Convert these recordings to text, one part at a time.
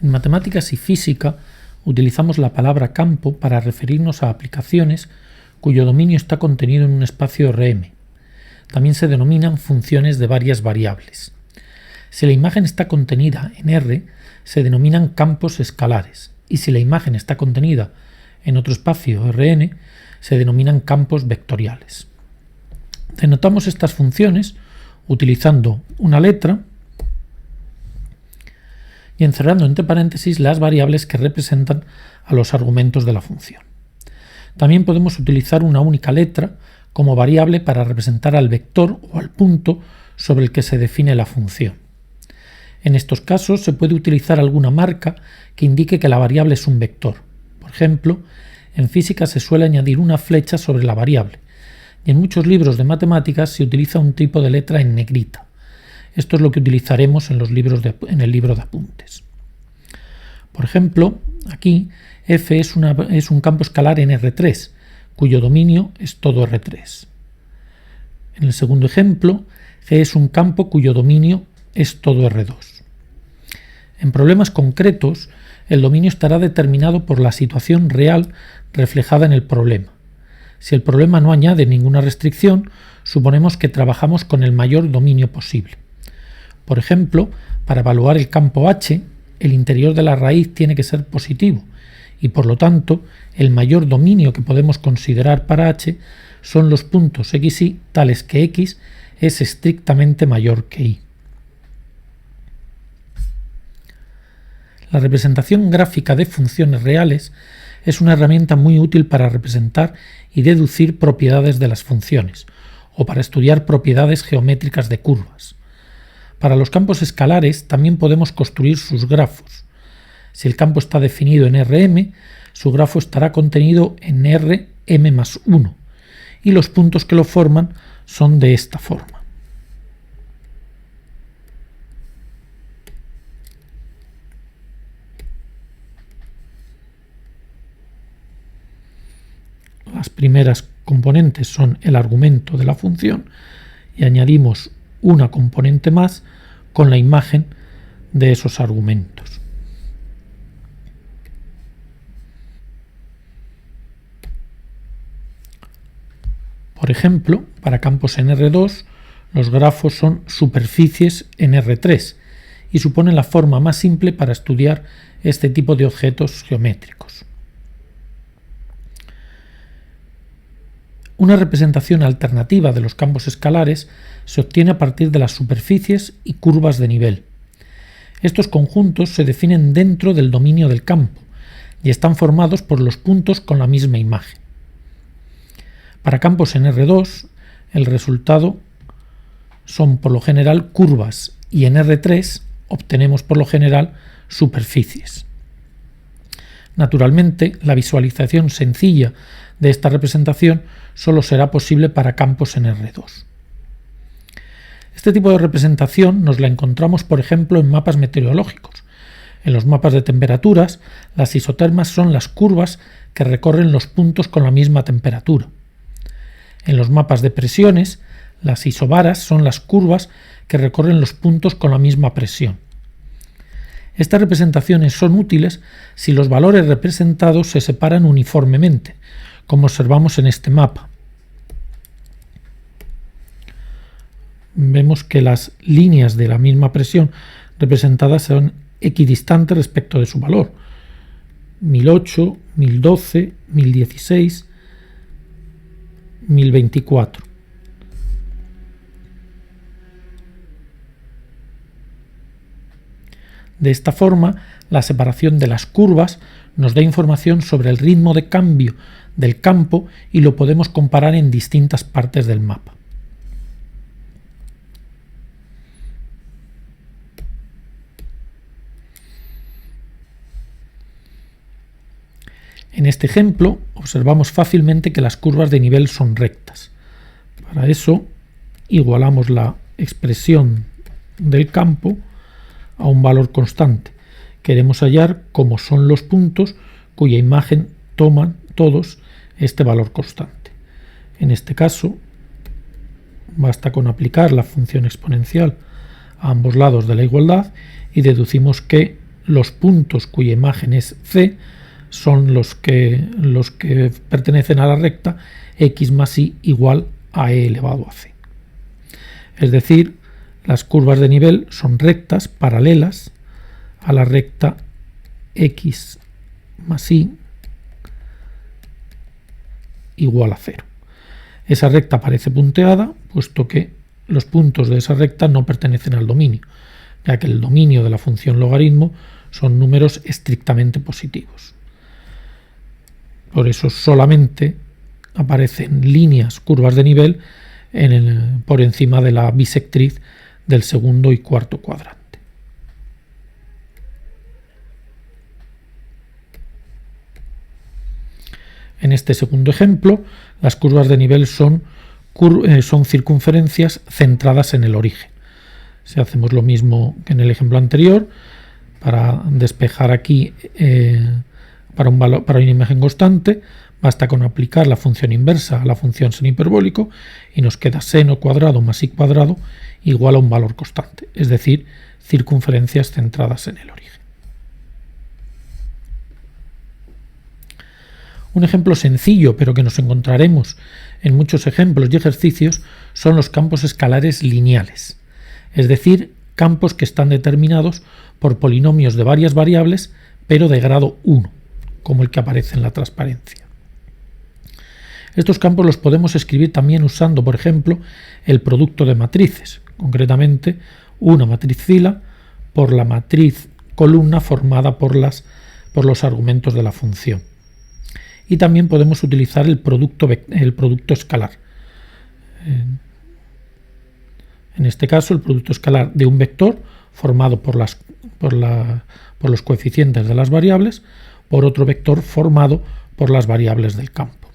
En matemáticas y física utilizamos la palabra campo para referirnos a aplicaciones cuyo dominio está contenido en un espacio Rm. También se denominan funciones de varias variables. Si la imagen está contenida en R, se denominan campos escalares, y si la imagen está contenida en otro espacio Rn, se denominan campos vectoriales. Denotamos estas funciones utilizando una letra y encerrando entre paréntesis las variables que representan a los argumentos de la función. También podemos utilizar una única letra como variable para representar al vector o al punto sobre el que se define la función. En estos casos se puede utilizar alguna marca que indique que la variable es un vector. Por ejemplo, en física se suele añadir una flecha sobre la variable, y en muchos libros de matemáticas se utiliza un tipo de letra en negrita. Esto es lo que utilizaremos en el libro de apuntes. Por ejemplo, aquí f es un campo escalar en R3, cuyo dominio es todo R3. En el segundo ejemplo, G es un campo cuyo dominio es todo R2. En problemas concretos, el dominio estará determinado por la situación real reflejada en el problema. Si el problema no añade ninguna restricción, suponemos que trabajamos con el mayor dominio posible. Por ejemplo, para evaluar el campo H, el interior de la raíz tiene que ser positivo, y por lo tanto, el mayor dominio que podemos considerar para H son los puntos x, y tales que x es estrictamente mayor que y. La representación gráfica de funciones reales es una herramienta muy útil para representar y deducir propiedades de las funciones, o para estudiar propiedades geométricas de curvas. Para los campos escalares también podemos construir sus grafos. Si el campo está definido en Rm, su grafo estará contenido en Rm más 1, y los puntos que lo forman son de esta forma. Las primeras componentes son el argumento de la función y añadimos una componente más con la imagen de esos argumentos. Por ejemplo, para campos en R2, los grafos son superficies en R3 y suponen la forma más simple para estudiar este tipo de objetos geométricos. Una representación alternativa de los campos escalares se obtiene a partir de las superficies y curvas de nivel. Estos conjuntos se definen dentro del dominio del campo y están formados por los puntos con la misma imagen. Para campos en R2, el resultado son por lo general curvas y en R3 obtenemos por lo general superficies. Naturalmente, la visualización sencilla de esta representación solo será posible para campos en R2. Este tipo de representación nos la encontramos, por ejemplo, en mapas meteorológicos. En los mapas de temperaturas, las isotermas son las curvas que recorren los puntos con la misma temperatura. En los mapas de presiones, las isobaras son las curvas que recorren los puntos con la misma presión. Estas representaciones son útiles si los valores representados se separan uniformemente, como observamos en este mapa. Vemos que las líneas de la misma presión representadas son equidistantes respecto de su valor. 1008, 1012, 1016, 1024. De esta forma, la separación de las curvas nos da información sobre el ritmo de cambio del campo y lo podemos comparar en distintas partes del mapa. En este ejemplo, observamos fácilmente que las curvas de nivel son rectas. Para eso, igualamos la expresión del campo a un valor constante. Queremos hallar cómo son los puntos cuya imagen toman todos este valor constante. En este caso, basta con aplicar la función exponencial a ambos lados de la igualdad y deducimos que los puntos cuya imagen es C son los que pertenecen a la recta x más y igual a e elevado a c. Es decir, las curvas de nivel son rectas paralelas a la recta x más y igual a 0. Esa recta aparece punteada, puesto que los puntos de esa recta no pertenecen al dominio, ya que el dominio de la función logaritmo son números estrictamente positivos. Por eso solamente aparecen líneas, curvas de nivel, por encima de la bisectriz del segundo y cuarto cuadrante. En este segundo ejemplo, las curvas de nivel son circunferencias centradas en el origen. Si hacemos lo mismo que en el ejemplo anterior, para despejar aquí para una imagen constante, basta con aplicar la función inversa a la función seno hiperbólico y nos queda seno cuadrado más y cuadrado igual a un valor constante, es decir, circunferencias centradas en el origen. Un ejemplo sencillo, pero que nos encontraremos en muchos ejemplos y ejercicios, son los campos escalares lineales, es decir, campos que están determinados por polinomios de varias variables, pero de grado 1, como el que aparece en la transparencia. Estos campos los podemos escribir también usando, por ejemplo, el producto de matrices, concretamente una matriz fila por la matriz columna formada por los argumentos de la función. Y también podemos utilizar el producto escalar. En este caso, el producto escalar de un vector formado por los coeficientes de las variables, por otro vector formado por las variables del campo.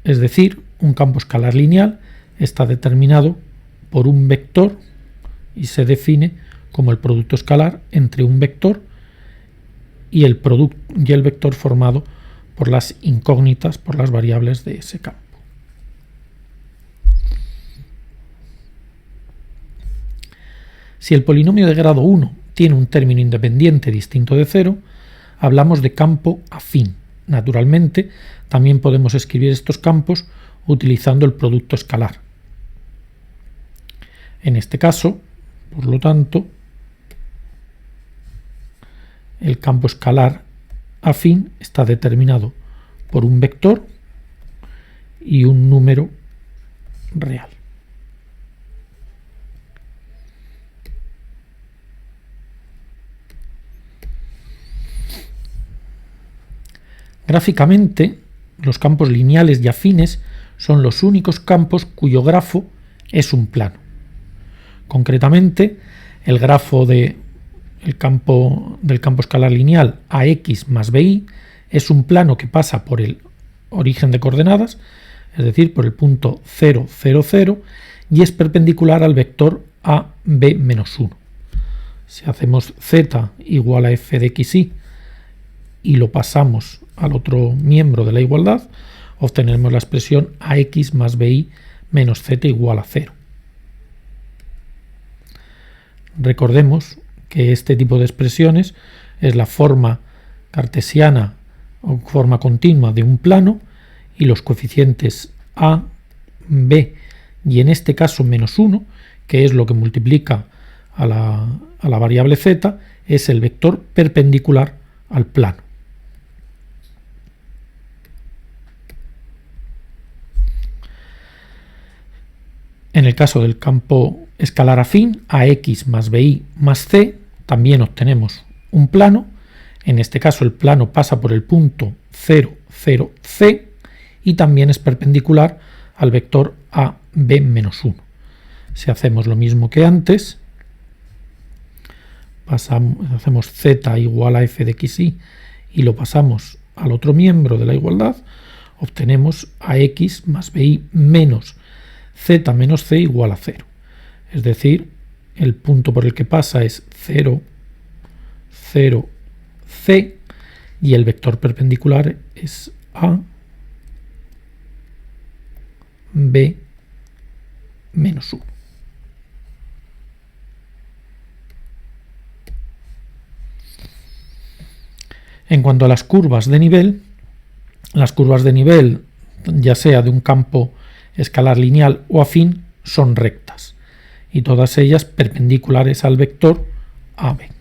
Es decir, un campo escalar lineal está determinado por un vector y se define como el producto escalar entre un vector y el vector formado por las incógnitas, por las variables de ese campo. Si el polinomio de grado 1 tiene un término independiente distinto de 0, hablamos de campo afín. Naturalmente, también podemos escribir estos campos utilizando el producto escalar. En este caso, por lo tanto, el campo escalar afín está determinado por un vector y un número real. Gráficamente, los campos lineales y afines son los únicos campos cuyo grafo es un plano. Concretamente, el grafo del campo escalar lineal AX más BY es un plano que pasa por el origen de coordenadas, es decir, por el punto 0, 0, 0, y es perpendicular al vector AB-1. Si hacemos z igual a f de xy y lo pasamos al otro miembro de la igualdad, obtenemos la expresión ax más by menos z igual a 0. Recordemos que este tipo de expresiones es la forma cartesiana o forma continua de un plano y los coeficientes a, b y en este caso menos 1, que es lo que multiplica a la variable z, es el vector perpendicular al plano. En el caso del campo escalar afín, ax más by más c, también obtenemos un plano. En este caso el plano pasa por el punto 0, 0, c y también es perpendicular al vector AB menos 1. Si hacemos lo mismo que antes, hacemos z igual a f de xy y lo pasamos al otro miembro de la igualdad, obtenemos ax más by menos z menos c igual a 0. Es decir, el punto por el que pasa es 0, 0, c y el vector perpendicular es a, b, menos 1. En cuanto a las curvas de nivel, ya sea de un campo escalar lineal o afín, son rectas y todas ellas perpendiculares al vector AB.